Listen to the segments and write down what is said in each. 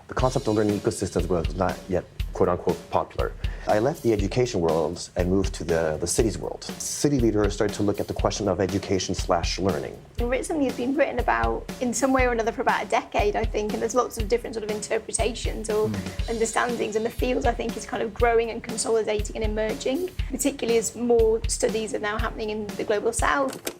the concept of learning ecosystems was not yet quote-unquote popular. I left the education world and moved to the cities world. City leaders started to look at the question of education/learning. Something has been written about in some way or another for about a decade, I think, and there's lots of different sort of interpretations or understandings, and the field, I think, is kind of growing and consolidating and emerging, particularly as more studies are now happening in the global south.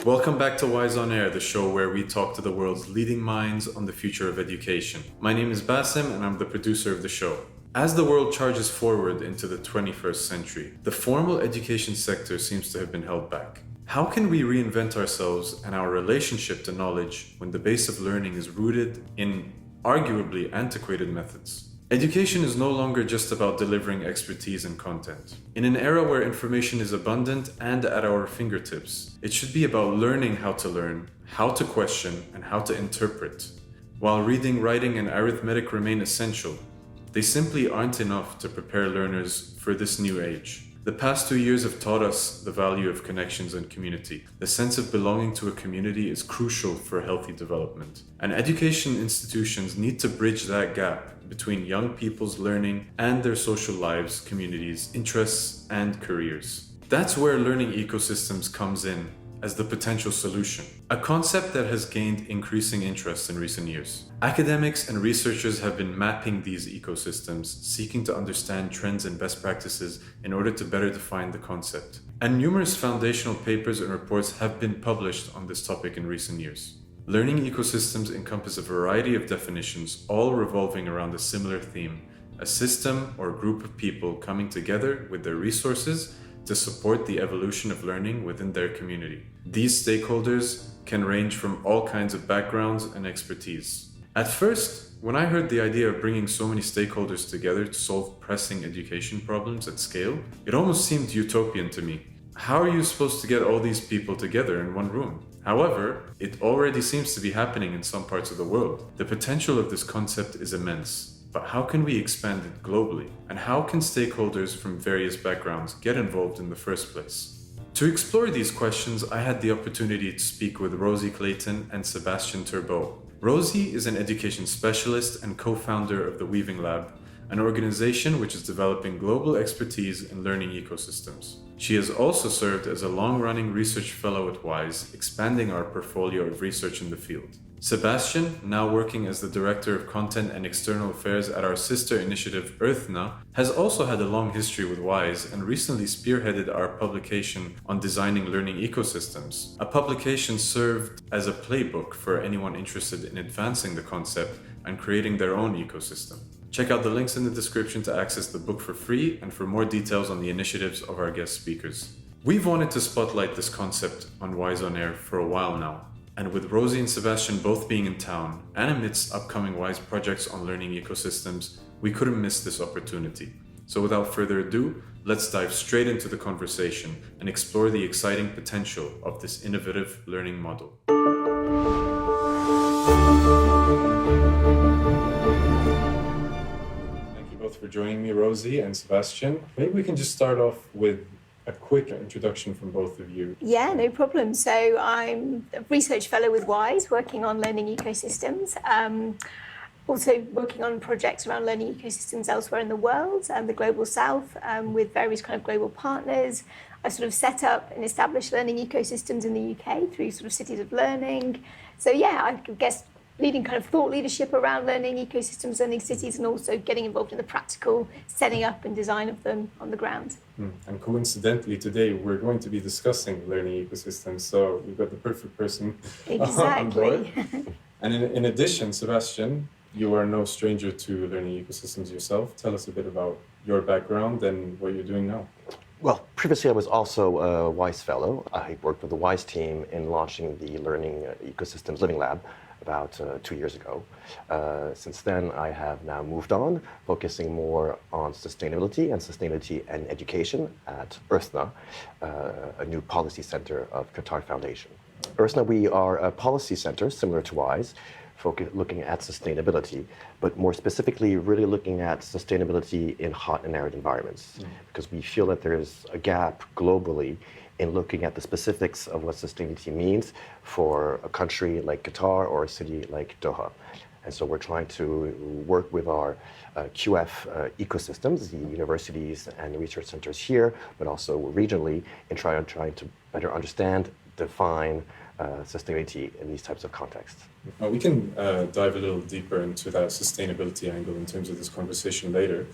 Welcome back to Wise on Air, the show where we talk to the world's leading minds on the future of education. My name is Sebastien and I'm the producer of the show. As the world charges forward into the 21st century, the formal education sector seems to have been held back. How can we reinvent ourselves and our relationship to knowledge when the base of learning is rooted in arguably antiquated methods? Education is no longer just about delivering expertise and content. In an era where information is abundant and at our fingertips, it should be about learning how to learn, how to question, and how to interpret. While reading, writing, and arithmetic remain essential, they simply aren't enough to prepare learners for this new age. The past 2 years have taught us the value of connections and community. The sense of belonging to a community is crucial for healthy development. And education institutions need to bridge that gap between young people's learning and their social lives, communities, interests, and careers. That's where learning ecosystems comes in as the potential solution, a concept that has gained increasing interest in recent years. Academics and researchers have been mapping these ecosystems, seeking to understand trends and best practices in order to better define the concept. And numerous foundational papers and reports have been published on this topic in recent years. Learning ecosystems encompass a variety of definitions, all revolving around a similar theme: a system or group of people coming together with their resources to support the evolution of learning within their community. These stakeholders can range from all kinds of backgrounds and expertise. At first, when I heard the idea of bringing so many stakeholders together to solve pressing education problems at scale, it almost seemed utopian to me. How are you supposed to get all these people together in one room? However, it already seems to be happening in some parts of the world. The potential of this concept is immense. But how can we expand it globally? And how can stakeholders from various backgrounds get involved in the first place? To explore these questions, I had the opportunity to speak with Rosie Clayton and Sebastien Turbot. Rosie is an education specialist and co-founder of the Weaving Lab, an organization which is developing global expertise in learning ecosystems. She has also served as a long-running research fellow at WISE, expanding our portfolio of research in the field. Sebastien, now working as the Director of Content and External Affairs at our sister initiative Earthna, has also had a long history with WISE and recently spearheaded our publication on designing learning ecosystems. A publication served as a playbook for anyone interested in advancing the concept and creating their own ecosystem. Check out the links in the description to access the book for free and for more details on the initiatives of our guest speakers. We've wanted to spotlight this concept on Wise on Air for a while now. And with Rosie and Sebastien both being in town, and amidst upcoming WISE projects on learning ecosystems, we couldn't miss this opportunity. So without further ado, let's dive straight into the conversation and explore the exciting potential of this innovative learning model. Thank you both for joining me, Rosie and Sebastien. Maybe we can just start off with a quick introduction from both of you. Yeah, no problem. So I'm a research fellow with WISE, working on learning ecosystems. Also working on projects around learning ecosystems elsewhere in the world and the global south with various kind of global partners. I sort of set up and established learning ecosystems in the UK through sort of cities of learning. So yeah, I guess leading kind of thought leadership around learning ecosystems, learning cities, and also getting involved in the practical setting up and design of them on the ground. And coincidentally, today we're going to be discussing learning ecosystems, so we've got the perfect person on board. And in addition, Sebastien, you are no stranger to learning ecosystems yourself. Tell us a bit about your background and what you're doing now. Well, previously I was also a WISE fellow. I worked with the WISE team in launching the Learning Ecosystems Living Lab about 2 years ago. Since then, I have now moved on, focusing more on sustainability and education at Earthna, a new policy center of Qatar Foundation. Earthna, we are a policy center similar to WISE, looking at sustainability, but more specifically, really looking at sustainability in hot and arid environments, because we feel that there is a gap globally in looking at the specifics of what sustainability means for a country like Qatar or a city like Doha. And so we're trying to work with our QF ecosystems, the universities and research centers here, but also regionally, in trying to better understand, define sustainability in these types of contexts. We can dive a little deeper into that sustainability angle in terms of this conversation later.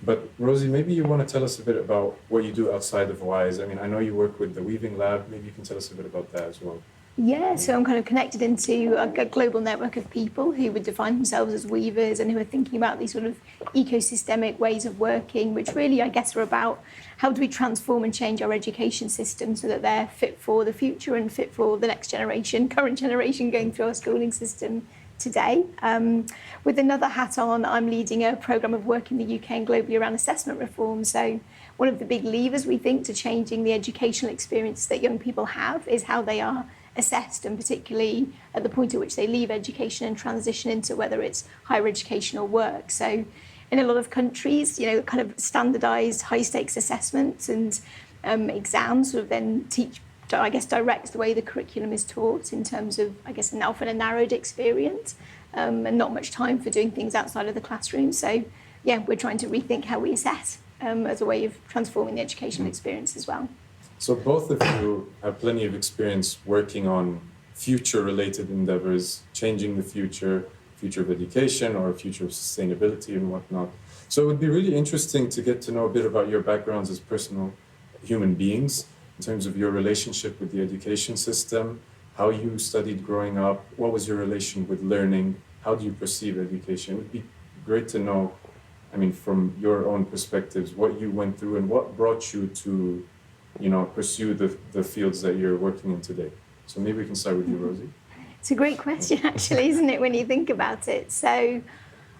But Rosie, maybe you want to tell us a bit about what you do outside of WISE. I mean, I know you work with the Weaving Lab. Maybe you can tell us a bit about that as well. Yeah, so I'm kind of connected into a global network of people who would define themselves as weavers and who are thinking about these sort of ecosystemic ways of working, which really, I guess, are about how do we transform and change our education system so that they're fit for the future and fit for the next generation, current generation going through our schooling system today. With another hat on, I'm leading a programme of work in the UK and globally around assessment reform. So one of the big levers we think to changing the educational experience that young people have is how they are assessed, and particularly at the point at which they leave education and transition into whether it's higher education or work. So in a lot of countries, kind of standardised high stakes assessments and exams sort of then direct the way the curriculum is taught in terms of, an often a narrowed experience and not much time for doing things outside of the classroom. So yeah, we're trying to rethink how we assess as a way of transforming the educational experience as well. So both of you have plenty of experience working on future-related endeavors, changing the future of education or future of sustainability and whatnot. So it would be really interesting to get to know a bit about your backgrounds as personal human beings in terms of your relationship with the education system, how you studied growing up, what was your relation with learning, how do you perceive education? It would be great to know, from your own perspectives, what you went through and what brought you to pursue the fields that you're working in today. So maybe we can start with you, Rosie. It's a great question, actually, isn't it, when you think about it? So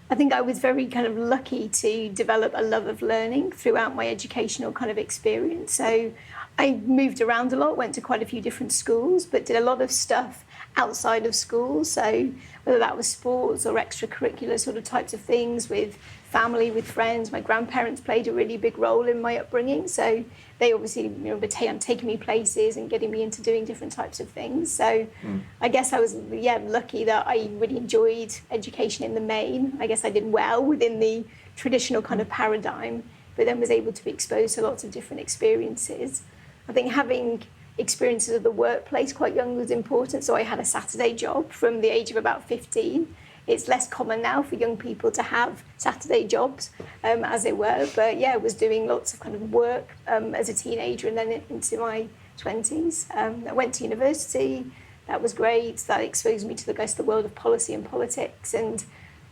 I think I was very kind of lucky to develop a love of learning throughout my educational kind of experience. So I moved around a lot, went to quite a few different schools, but did a lot of stuff outside of school. So whether that was sports or extracurricular sort of types of things with family, with friends. My grandparents played a really big role in my upbringing. So they obviously were taking me places and getting me into doing different types of things. So I guess I was lucky that I really enjoyed education in the main. I guess I did well within the traditional kind of paradigm, but then was able to be exposed to lots of different experiences. I think having experiences of the workplace quite young was important. So I had a Saturday job from the age of about 15. It's less common now for young people to have Saturday jobs, as it were. But yeah, I was doing lots of kind of work as a teenager and then into my 20s. I went to university. That was great. That exposed me to the world of policy and politics. And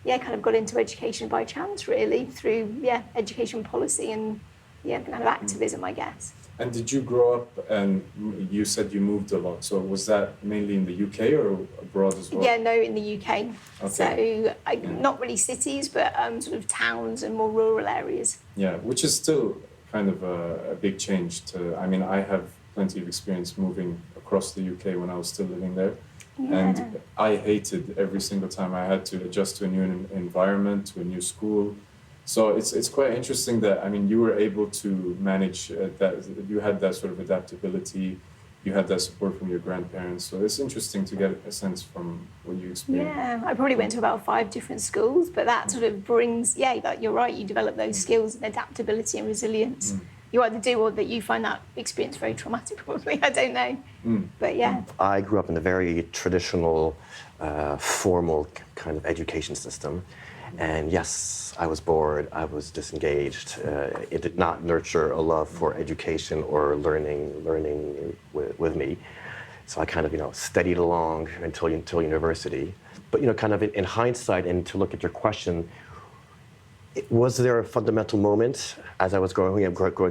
yeah, kind of got into education by chance, really, through education policy and kind of activism, I guess. And did you grow up, and you said you moved a lot, so was that mainly in the UK or abroad as well? Yeah, no, in the UK. Okay. So not really cities, but sort of towns and more rural areas. Yeah, which is still kind of a big change I have plenty of experience moving across the UK when I was still living there. Yeah. And I hated every single time I had to adjust to a new environment, to a new school. So it's quite interesting that, you were able to manage that, you had that sort of adaptability, you had that support from your grandparents. So it's interesting to get a sense from what you experienced. Yeah, I probably went to about 5 different schools, but that sort of brings, you're right, you develop those skills and adaptability and resilience. You either do or that you find that experience very traumatic, probably, I don't know. But yeah. I grew up in a very traditional, formal kind of education system. And yes, I was bored, I was disengaged. It did not nurture a love for education or learning with me. So I kind of, steadied along until university. But, kind of in hindsight, and to look at your question, was there a fundamental moment as I was growing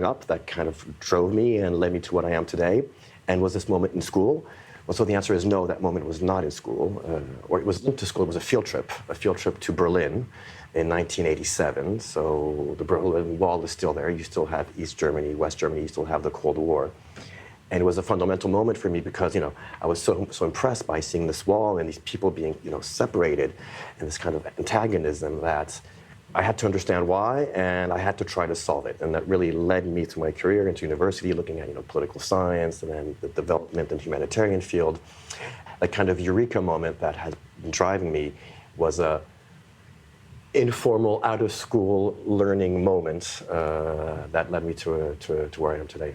up that kind of drove me and led me to what I am today? And was this moment in school? Well, so the answer is no, that moment was not in school, or it wasn't to school, it was a field trip to Berlin in 1987. So the Berlin Wall is still there. You still have East Germany, West Germany, you still have the Cold War. And it was a fundamental moment for me because, I was so impressed by seeing this wall and these people being, separated and this kind of antagonism that I had to understand why, and I had to try to solve it. And that really led me through my career into university, looking at political science and then the development and humanitarian field. That kind of eureka moment that has been driving me was a informal, out-of-school learning moment that led me to where I am today.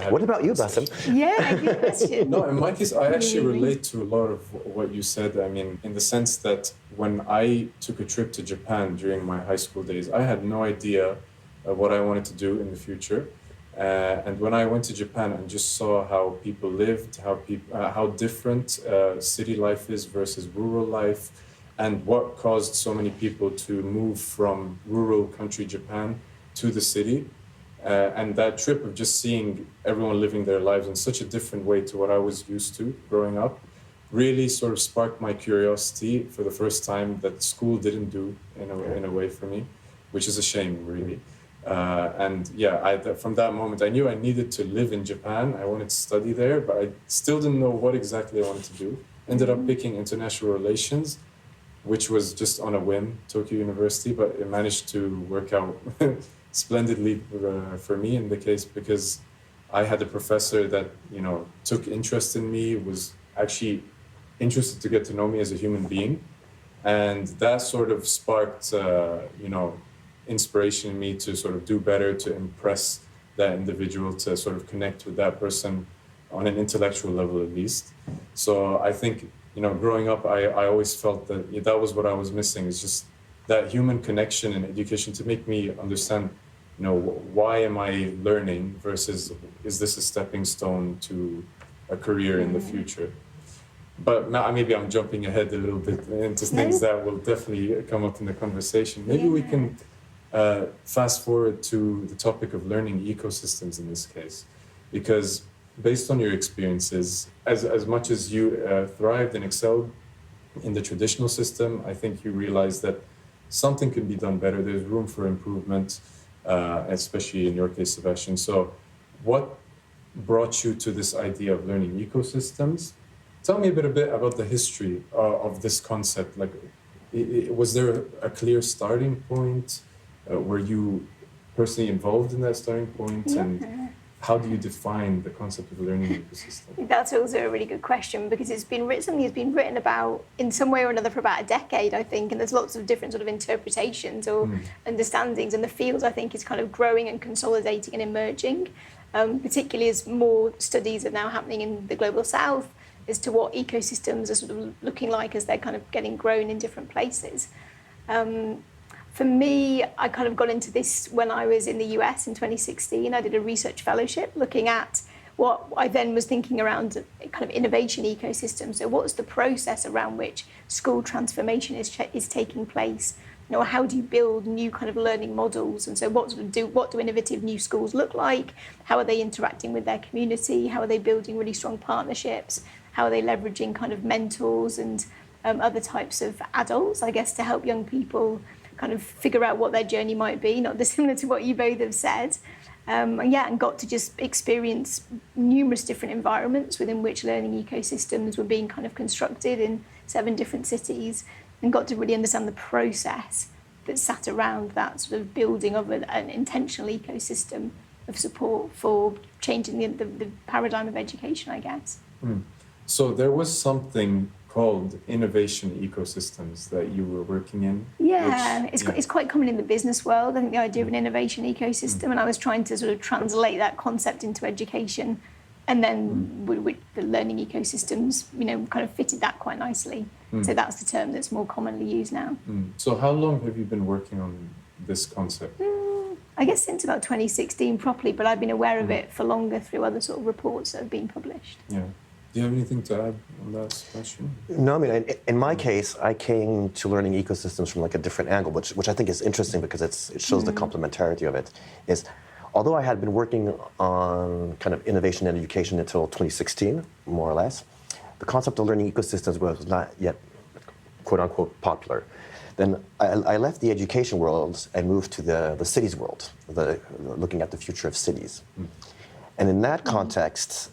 What about you, Bassem? Yeah, good question. No, in my case, I actually relate to a lot of what you said. I mean, in the sense that when I took a trip to Japan during my high school days, I had no idea what I wanted to do in the future. And when I went to Japan and just saw how people lived, how different city life is versus rural life, and what caused so many people to move from rural country Japan to the city. And that trip of just seeing everyone living their lives in such a different way to what I was used to growing up really sort of sparked my curiosity for the first time that school didn't do in a way for me, which is a shame, really. And yeah, from that moment, I knew I needed to live in Japan. I wanted to study there, but I still didn't know what exactly I wanted to do. Ended up picking international relations, which was just on a whim, Tokyo University, but it managed to work out splendidly for me in the case, because I had a professor that took interest in me, was actually interested to get to know me as a human being, and that sort of sparked inspiration in me to sort of do better, to impress that individual, to sort of connect with that person on an intellectual level at least. So I think growing up, I always felt that was what I was missing, is just that human connection in education to make me understand why am I learning versus is this a stepping stone to a career in the future? But maybe I'm jumping ahead a little bit into things that will definitely come up in the conversation. Maybe we can fast forward to the topic of learning ecosystems in this case, because based on your experiences, as much as you thrived and excelled in the traditional system, I think you realized that something can be done better. There's room for improvement. Especially in your case, Sebastien. So what brought you to this idea of learning ecosystems? Tell me a bit about the history of this concept. Like, was there a clear starting point? Were you personally involved in that starting point? Yeah. And how do you define the concept of a learning ecosystem? That's also a really good question, because something has been written about in some way or another for about a decade, I think, and there's lots of different sort of interpretations or understandings, and the field, I think, is kind of growing and consolidating and emerging, particularly as more studies are now happening in the global south as to what ecosystems are sort of looking like as they're kind of getting grown in different places. For me, I kind of got into this when I was in the US in 2016. I did a research fellowship looking at what I then was thinking around kind of innovation ecosystem. So what's the process around which school transformation is taking place? How do you build new kind of learning models? And so what do innovative new schools look like? How are they interacting with their community? How are they building really strong partnerships? How are they leveraging kind of mentors and other types of adults, I guess, to help young people kind of figure out what their journey might be, not dissimilar to what you both have said. And got to just experience numerous different environments within which learning ecosystems were being kind of constructed in 7 different cities, and got to really understand the process that sat around that sort of building of an intentional ecosystem of support for changing the paradigm of education, I guess. So there was something called innovation ecosystems that you were working in? Yeah, it's quite common in the business world. I think the idea of an innovation ecosystem, and I was trying to sort of translate that concept into education, and then with the learning ecosystems, kind of fitted that quite nicely. So that's the term that's more commonly used now. So how long have you been working on this concept? I guess since about 2016 properly, but I've been aware of it for longer through other sort of reports that have been published. Yeah. Do you have anything to add on that question? No, I mean, in my case, I came to learning ecosystems from like a different angle, which I think is interesting because it shows the complementarity of it. Is although I had been working on kind of innovation and education until 2016, more or less, the concept of learning ecosystems was not yet, quote unquote, popular. Then I left the education world and moved to the cities world, looking at the future of cities. And in that context,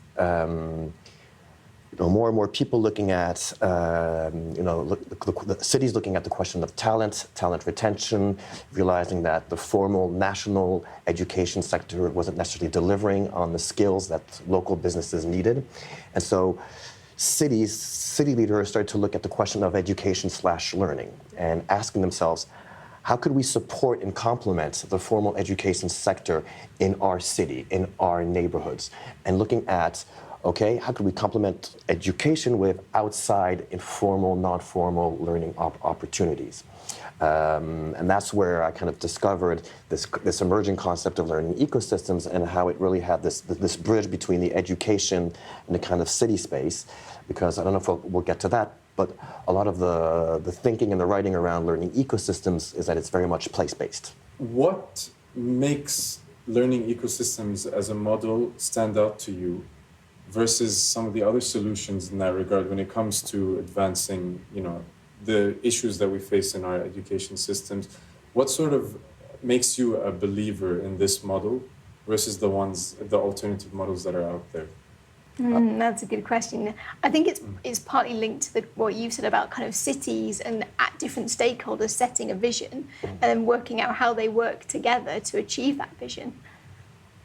more and more people looking at, the cities looking at the question of talent retention, realizing that the formal national education sector wasn't necessarily delivering on the skills that local businesses needed. And so city leaders started to look at the question of education/learning and asking themselves, how could we support and complement the formal education sector in our city, in our neighborhoods? And looking at, okay, how could we complement education with outside, informal, non-formal learning opportunities? And that's where I kind of discovered this emerging concept of learning ecosystems and how it really had this bridge between the education and the kind of city space. Because I don't know if we'll get to that, but a lot of the thinking and the writing around learning ecosystems is that it's very much place-based. What makes learning ecosystems as a model stand out to you versus some of the other solutions in that regard when it comes to advancing, the issues that we face in our education systems? What sort of makes you a believer in this model versus the alternative models that are out there? That's a good question. I think it's partly linked to what you said about kind of cities and at different stakeholders setting a vision and then working out how they work together to achieve that vision.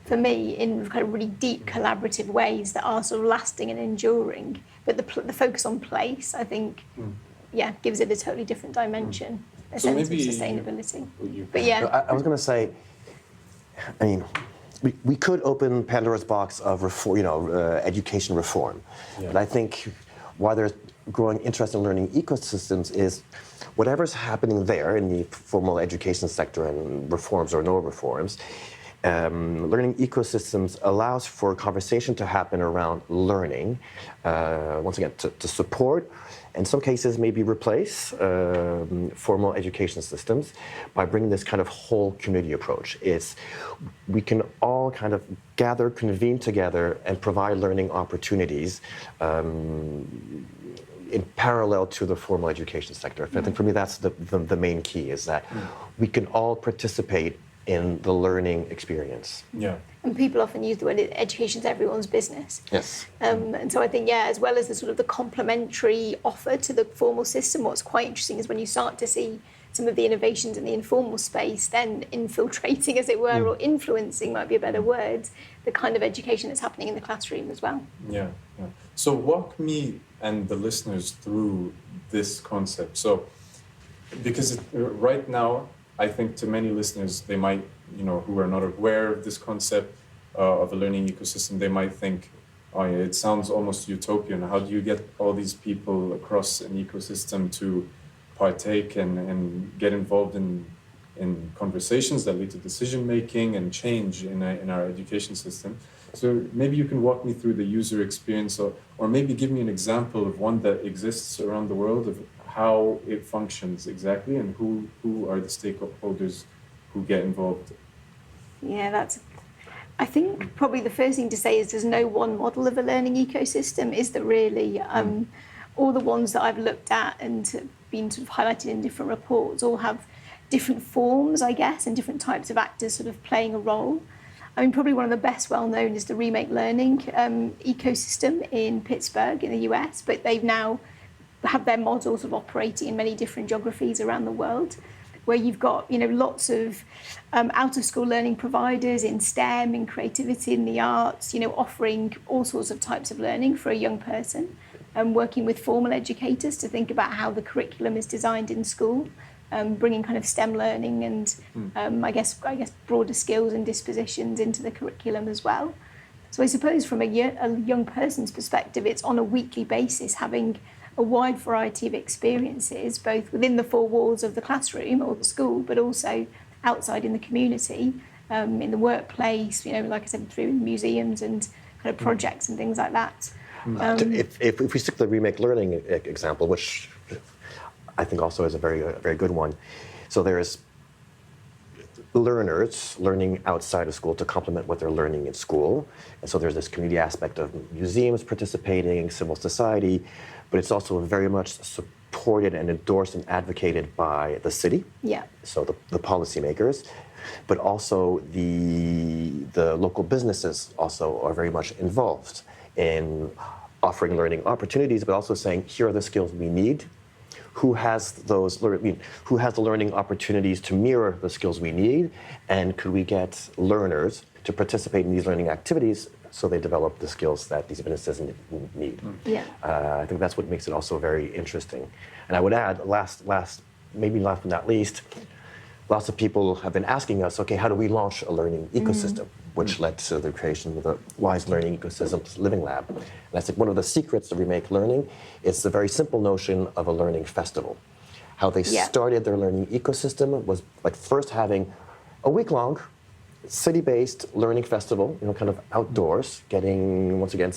For me, in kind of really deep collaborative ways that are sort of lasting and enduring. But the focus on place, I think, gives it a totally different dimension, a sense of sustainability. But yeah. I was going to say, we could open Pandora's box of education reform. Yeah. But I think why there's growing interest in learning ecosystems is whatever's happening there in the formal education sector and reforms or no reforms, learning ecosystems allows for conversation to happen around learning, once again, to support, in some cases maybe replace formal education systems by bringing this kind of whole community approach. We can all kind of convene together and provide learning opportunities in parallel to the formal education sector. I think for me that's the main key, is that we can all participate in the learning experience. Yeah. And people often use the word education's everyone's business. Yes. And so I think, as well as the sort of the complementary offer to the formal system, what's quite interesting is when you start to see some of the innovations in the informal space then infiltrating, as it were, or influencing might be a better word, the kind of education that's happening in the classroom as well. Yeah. So walk me and the listeners through this concept. So, because right now, I think to many listeners, they might, who are not aware of this concept of a learning ecosystem, they might think, oh yeah, it sounds almost utopian. How do you get all these people across an ecosystem to partake and get involved in conversations that lead to decision making and change in our education system? So maybe you can walk me through the user experience, or maybe give me an example of one that exists around the world of how it functions exactly, and who are the stakeholders who get involved. Yeah, I think probably the first thing to say is there's no one model of a learning ecosystem. Is that really all the ones that I've looked at and been sort of highlighted in different reports all have different forms, I guess, and different types of actors sort of playing a role. I mean, probably one of the best well-known is the Remake learning ecosystem in Pittsburgh in the US, but they've now have their models of operating in many different geographies around the world, where you've got lots of out-of-school learning providers in STEM, in creativity, in the arts, offering all sorts of types of learning for a young person, and working with formal educators to think about how the curriculum is designed in school, bringing kind of STEM learning and I guess broader skills and dispositions into the curriculum as well. So I suppose from a young person's perspective, it's on a weekly basis having a wide variety of experiences, both within the four walls of the classroom or the school, but also outside in the community, in the workplace, like I said, through museums and kind of projects and things like that. If we stick to the Remake learning example, which I think also is a very good one, so there's learners learning outside of school to complement what they're learning in school. And so there's this community aspect of museums participating, civil society, but it's also very much supported and endorsed and advocated by the city. Yeah. So the policymakers, but also the local businesses also are very much involved in offering learning opportunities, but also saying, here are the skills we need. Who has who has the learning opportunities to mirror the skills we need, and could we get learners to participate in these learning activities so they develop the skills that these businesses need? Yeah. I think that's what makes it also very interesting. And I would add, maybe last but not least, lots of people have been asking us, okay, how do we launch a learning ecosystem? Which led to the creation of the Wise Learning Ecosystems Living Lab. And I think one of the secrets of Remake Learning is the very simple notion of a learning festival. How they started their learning ecosystem was like first having a week-long city-based learning festival, kind of outdoors, getting, once again,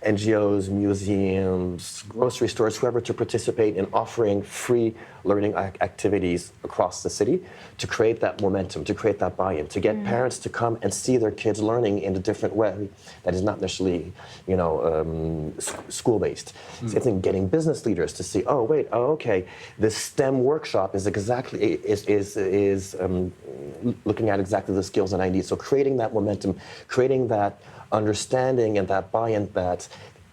NGOs, museums, grocery stores, whoever to participate in offering free learning activities across the city to create that momentum, to create that buy-in, to get parents to come and see their kids learning in a different way that is not necessarily, school-based. Same thing, getting business leaders to see, okay, this STEM workshop is exactly, looking at exactly the skills that I need. So creating that momentum, creating that understanding and that buy-in that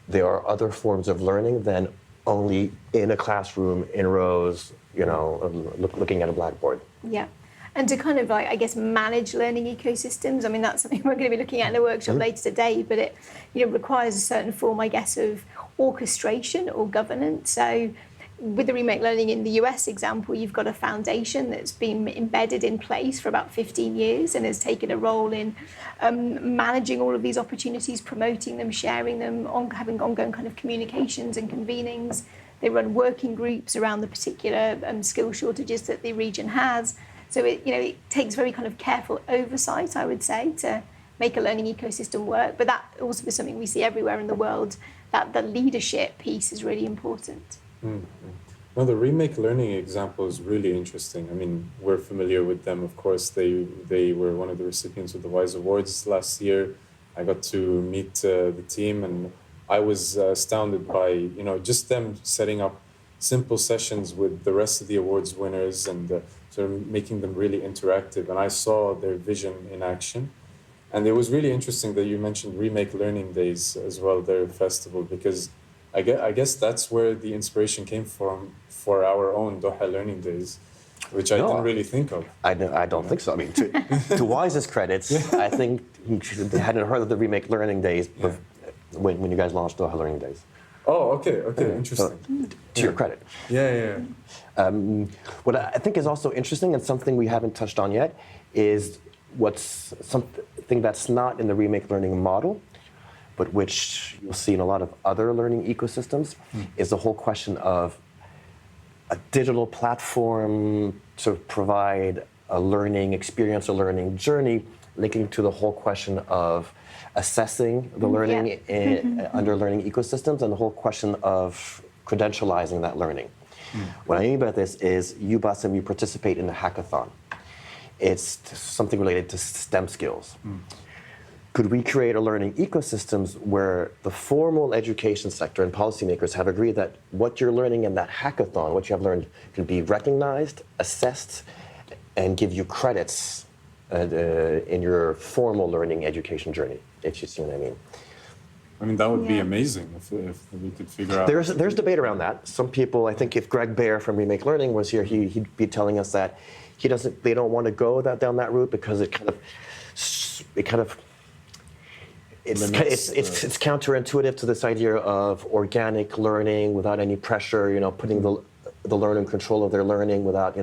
there are other forms of learning than only in a classroom, in rows, looking at a blackboard. Yeah. And to kind of, I guess, manage learning ecosystems. I mean, that's something we're going to be looking at in a workshop later today, but it requires a certain form, I guess, of orchestration or governance. So with the Remake Learning in the US example, you've got a foundation that's been embedded in place for about 15 years and has taken a role in managing all of these opportunities, promoting them, sharing them, having ongoing kind of communications and convenings. They run working groups around the particular skill shortages that the region has. So it takes very kind of careful oversight, I would say, to make a learning ecosystem work. But that also is something we see everywhere in the world, that the leadership piece is really important. No, the Remake Learning example is really interesting. I mean, we're familiar with them, of course. They were one of the recipients of the WISE Awards last year. I got to meet the team, and I was astounded by, just them setting up simple sessions with the rest of the awards winners and sort of making them really interactive. And I saw their vision in action. And it was really interesting that you mentioned Remake Learning Days as well, their festival, because I guess that's where the inspiration came from for our own Doha Learning Days, which I didn't really think of. I don't think so. I mean, to Wise's credits, I think they hadn't heard of the Remake Learning Days when you guys launched Doha Learning Days. Oh, okay, interesting. So, to your credit. Yeah. What I think is also interesting and something we haven't touched on yet is what's something that's not in the Remake Learning model, but which you'll see in a lot of other learning ecosystems, is the whole question of a digital platform to provide a learning experience, a learning journey, linking to the whole question of assessing the learning under learning ecosystems and the whole question of credentializing that learning. What I mean by this is you, Bassem, you participate in a hackathon. It's something related to STEM skills. Could we create a learning ecosystems where the formal education sector and policymakers have agreed that what you're learning in that hackathon, what you have learned, can be recognized, assessed, and give you credits in your formal learning education journey, if you see what I mean? I mean, that would be amazing if we could figure out. There's debate around that. Some people, I think if Greg Baer from Remake Learning was here, he'd be telling us that they don't want to go down that route because it's counterintuitive to this idea of organic learning without any pressure, putting the learner in control of their learning without,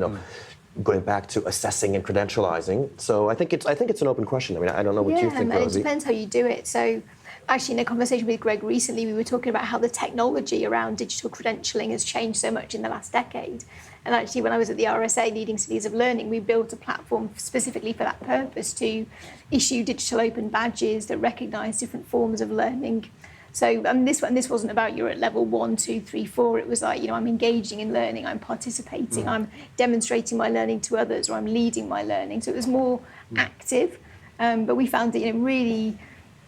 going back to assessing and credentializing. So I think it's an open question. I mean, I don't know what you think, and Rosie. it depends how you do it. So actually, in a conversation with Greg recently, we were talking about how the technology around digital credentialing has changed so much in the last decade. And actually, when I was at the RSA leading cities of learning, we built a platform specifically for that purpose to issue digital open badges that recognise different forms of learning. So this wasn't about you're at level 1, 2, 3, 4. It was like, I'm engaging in learning, I'm participating, I'm demonstrating my learning to others, or I'm leading my learning. So it was more active. But we found that really,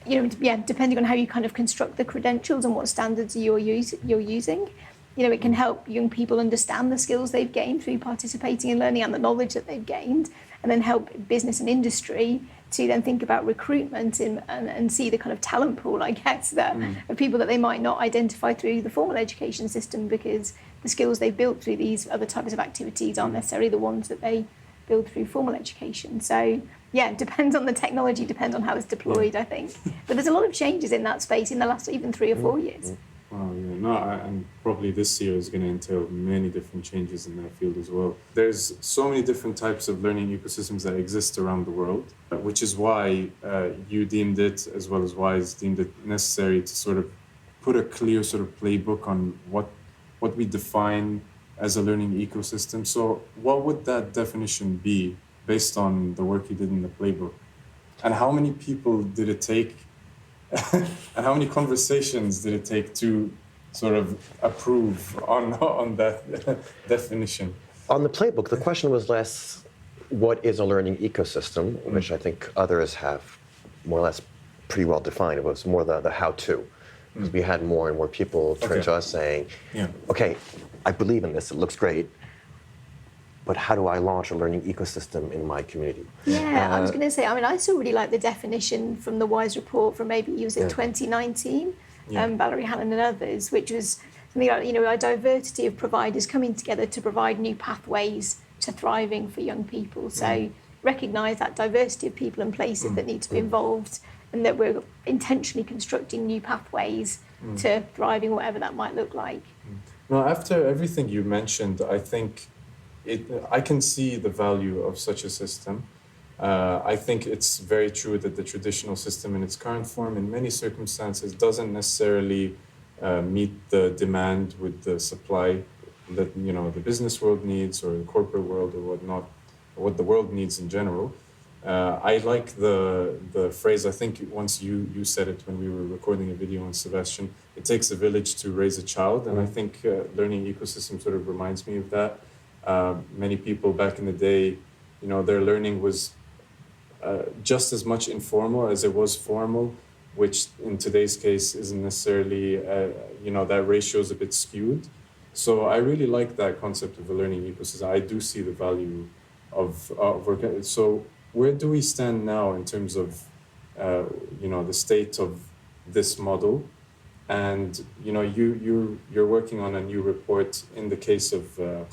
depending on how you kind of construct the credentials and what standards you're using, it can help young people understand the skills they've gained through participating in learning and the knowledge that they've gained, and then help business and industry to then think about recruitment and see the kind of talent pool, I guess, that of people that they might not identify through the formal education system, because the skills they've built through these other types of activities aren't necessarily the ones that they build through formal education. So yeah, it depends on the technology, depends on how it's deployed, I think. But there's a lot of changes in that space in the last even 3 or 4 years. Wow, yeah, no, and probably this year is going to entail many different changes in that field as well. There's so many different types of learning ecosystems that exist around the world, which is why you deemed it, as well as WISE deemed it necessary to sort of put a clear sort of playbook on what we define as a learning ecosystem. So what would that definition be based on the work you did in the playbook? And how many people did it take and how many conversations did it take to sort of approve on that definition? On the playbook, the question was less what is a learning ecosystem, which I think others have more or less pretty well defined. It was more the how-to. Because we had more and more people turn to us saying, okay, I believe in this, it looks great, but how do I launch a learning ecosystem in my community? Yeah, I was going to say, I mean, I still really like the definition from the WISE report from maybe, was it 2019, Valerie Hannon and others, which was something like, a diversity of providers coming together to provide new pathways to thriving for young people. So recognise that diversity of people and places that need to be involved, and that we're intentionally constructing new pathways to thriving, whatever that might look like. Now, after everything you mentioned, I think I can see the value of such a system. I think it's very true that the traditional system in its current form, in many circumstances, doesn't necessarily meet the demand with the supply that the business world needs, or the corporate world, or whatnot, or what the world needs in general. I like the phrase, I think once you said it when we were recording a video on Sebastien, it takes a village to raise a child, and I think learning ecosystem sort of reminds me of that. Many people back in the day, their learning was just as much informal as it was formal, which in today's case isn't necessarily, that ratio is a bit skewed. So I really like that concept of a learning ecosystem. I do see the value of work. So where do we stand now in terms of, the state of this model? And you're working on a new report in the case of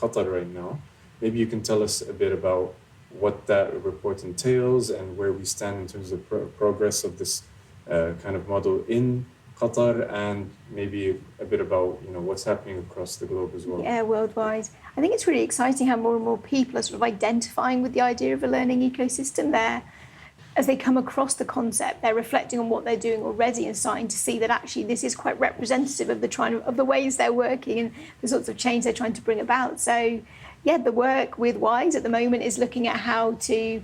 Qatar right now. Maybe you can tell us a bit about what that report entails and where we stand in terms of progress of this kind of model in Qatar, and maybe a bit about what's happening across the globe as well. Yeah, worldwide. I think it's really exciting how more and more people are sort of identifying with the idea of a learning ecosystem there. As they come across the concept, they're reflecting on what they're doing already and starting to see that actually this is quite representative of the ways they're working and the sorts of change they're trying to bring about. So, the work with WISE at the moment is looking at how to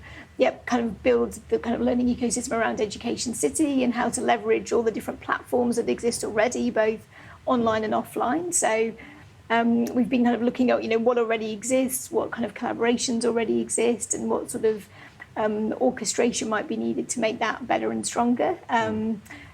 kind of build the kind of learning ecosystem around Education City, and how to leverage all the different platforms that exist already, both online and offline. So we've been kind of looking at what already exists, what kind of collaborations already exist, and what sort of orchestration might be needed to make that better and stronger.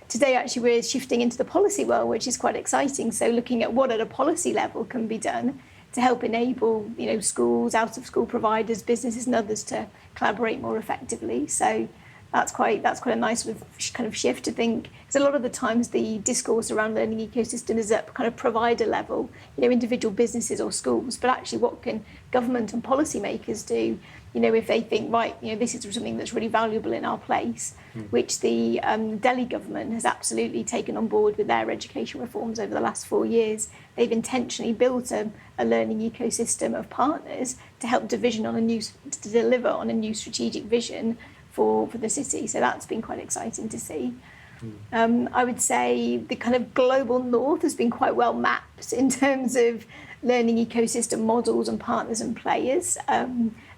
Today, actually, we're shifting into the policy world, which is quite exciting. So looking at what at a policy level can be done to help enable, schools, out-of-school providers, businesses and others to collaborate more effectively. So that's quite a nice sort of kind of shift to think, because a lot of the times the discourse around learning ecosystem is at kind of provider level, individual businesses or schools, but actually what can government and policymakers do, if they think, right, this is something that's really valuable in our place, which the Delhi government has absolutely taken on board with their education reforms over the last 4 years. They've intentionally built a learning ecosystem of partners to help deliver on a new strategic vision for the city. So that's been quite exciting to see. I would say the kind of global north has been quite well mapped in terms of learning ecosystem models and partners and players.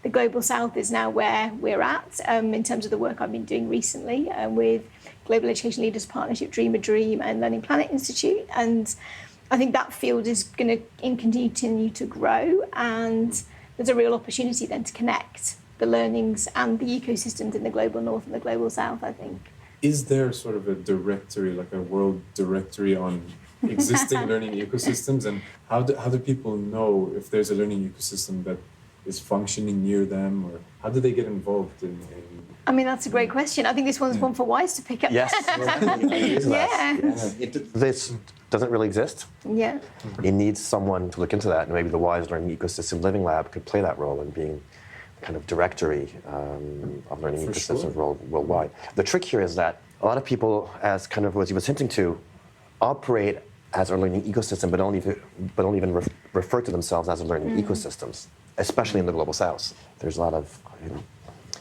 The global south is now where we're at in terms of the work I've been doing recently with Global Education Leaders Partnership, Dream a Dream and Learning Planet Institute. And I think that field is going to continue to grow, and there's a real opportunity then to connect the learnings and the ecosystems in the global north and the global south, I think. Is there sort of a directory, like a world directory on existing learning ecosystems, and how do people know if there's a learning ecosystem that is functioning near them, or how do they get involved in I mean, that's a great question. I think this one's one for Wise to pick up. Yes. Yeah. This doesn't really exist. Yeah. It needs someone to look into that, and maybe the Wise Learning Ecosystem Living Lab could play that role in being kind of directory of learning For ecosystems sure. worldwide. The trick here is that a lot of people, as kind of Rosie was hinting to, operate as a learning ecosystem, but don't even refer to themselves as a learning ecosystems, especially in the global south. There's a lot of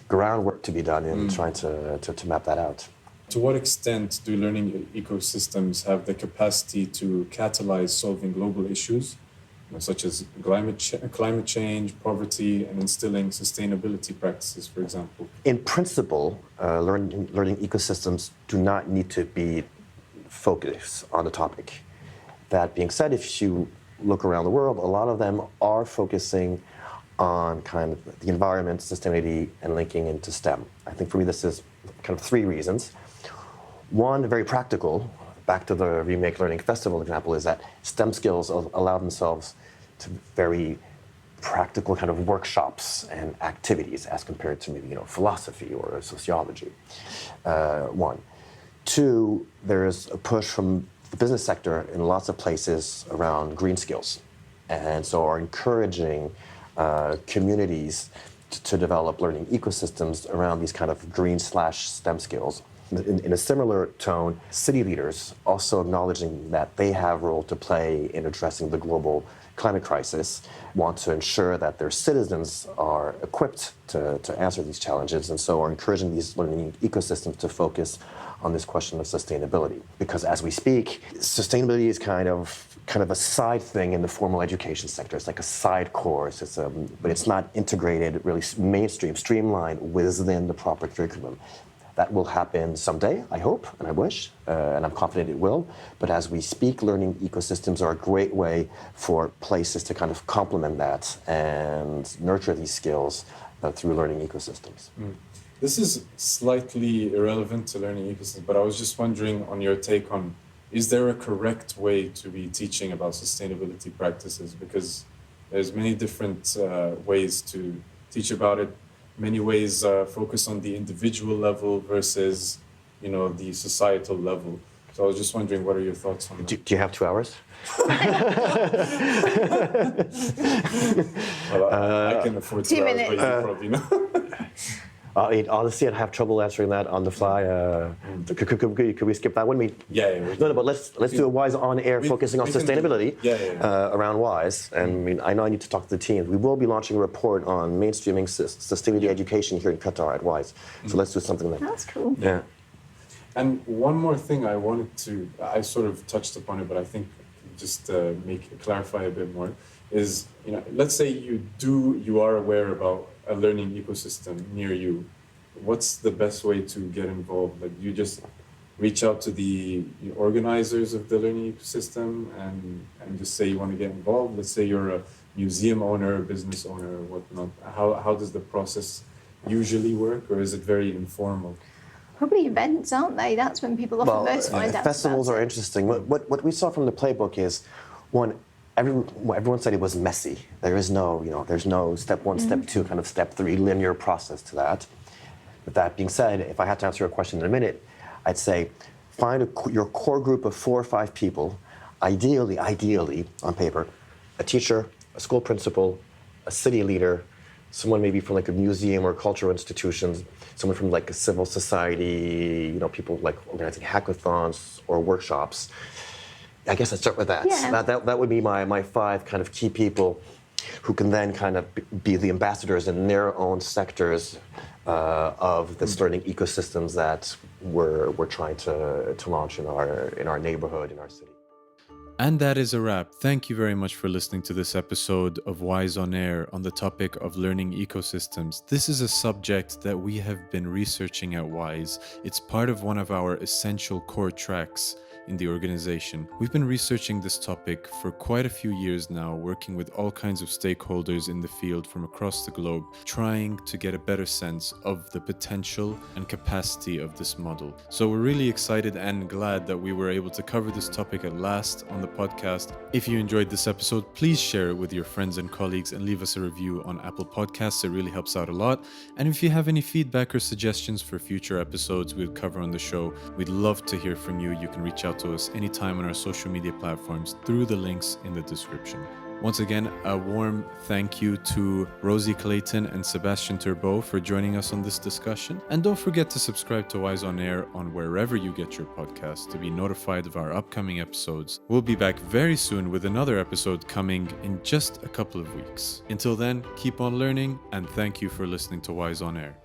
groundwork to be done in trying to map that out. To what extent do learning ecosystems have the capacity to catalyze solving global issues, such as climate change, poverty, and instilling sustainability practices, for example? In principle, learning ecosystems do not need to be focused on the topic. That being said, if you look around the world, a lot of them are focusing on kind of the environment, sustainability, and linking into STEM. I think for me this is kind of three reasons. One, very practical, back to the Remake Learning Festival example, is that STEM skills allow themselves to very practical kind of workshops and activities as compared to maybe philosophy or sociology. One. Two, there's a push from the business sector in lots of places around green skills, and so are encouraging communities to develop learning ecosystems around these kind of green/STEM skills. In a similar tone, city leaders also acknowledging that they have a role to play in addressing the global climate crisis, want to ensure that their citizens are equipped to answer these challenges, and so are encouraging these learning ecosystems to focus on this question of sustainability. Because as we speak, sustainability is kind of a side thing in the formal education sector. It's like a side course, but it's not integrated, really mainstream, streamlined within the proper curriculum. That will happen someday, I hope, and I wish, and I'm confident it will. But as we speak, learning ecosystems are a great way for places to kind of complement that and nurture these skills through learning ecosystems. This is slightly irrelevant to learning ecosystems, but I was just wondering on your take on, is there a correct way to be teaching about sustainability practices? Because there's many different ways to teach about it. Many ways focus on the individual level versus, the societal level. So I was just wondering, what are your thoughts on that? Do you have 2 hours? Well, I can afford 2 hours, but you probably know. Honestly, I'd have trouble answering that on the fly. Could we skip that one? Yeah. No, but let's do a Wise on air focusing on sustainability around Wise. And I know I need to talk to the team. We will be launching a report on mainstreaming sustainability education here in Qatar at Wise. So let's do something like that. That's cool. Yeah. And one more thing I sort of touched upon it, but I think just clarify a bit more, is, let's say you are aware about a learning ecosystem near you. What's the best way to get involved? Like, you just reach out to the organizers of the learning ecosystem and just say you want to get involved? Let's say you're a museum owner, business owner, or whatnot. How does the process usually work, or is it very informal? Probably events, aren't they? That's when people often most find out. Festivals about are it. interesting. What we saw from the playbook is, one, everyone said it was messy. There's no step one, step two, kind of step three linear process to that. With that being said, if I had to answer your question in a minute, I'd say find your core group of 4 or 5 people, ideally on paper, a teacher, a school principal, a city leader, someone maybe from like a museum or cultural institutions, someone from like a civil society, people like organizing hackathons or workshops. I guess I'd start with that. Yeah. That would be my 5 kind of key people who can then kind of be the ambassadors in their own sectors of this learning ecosystems that we're trying to launch in our neighborhood, in our city. And that is a wrap. Thank you very much for listening to this episode of Wise on Air on the topic of learning ecosystems. This is a subject that we have been researching at Wise. It's part of one of our essential core tracks in the organization. We've been researching this topic for quite a few years now, working with all kinds of stakeholders in the field from across the globe, trying to get a better sense of the potential and capacity of this model. So we're really excited and glad that we were able to cover this topic at last on the podcast. If you enjoyed this episode, please share it with your friends and colleagues and leave us a review on Apple Podcasts. It really helps out a lot. And if you have any feedback or suggestions for future episodes we'll cover on the show, we'd love to hear from you. You can reach out to us anytime on our social media platforms through the links in the description. Once again, a warm thank you to Rosie, Clayton, and Sebastien Turbot for joining us on this discussion. And don't forget to subscribe to Wise on Air on wherever you get your podcasts to be notified of our upcoming episodes. We'll be back very soon with another episode coming in just a couple of weeks. Until then, keep on learning, and thank you for listening to Wise on Air.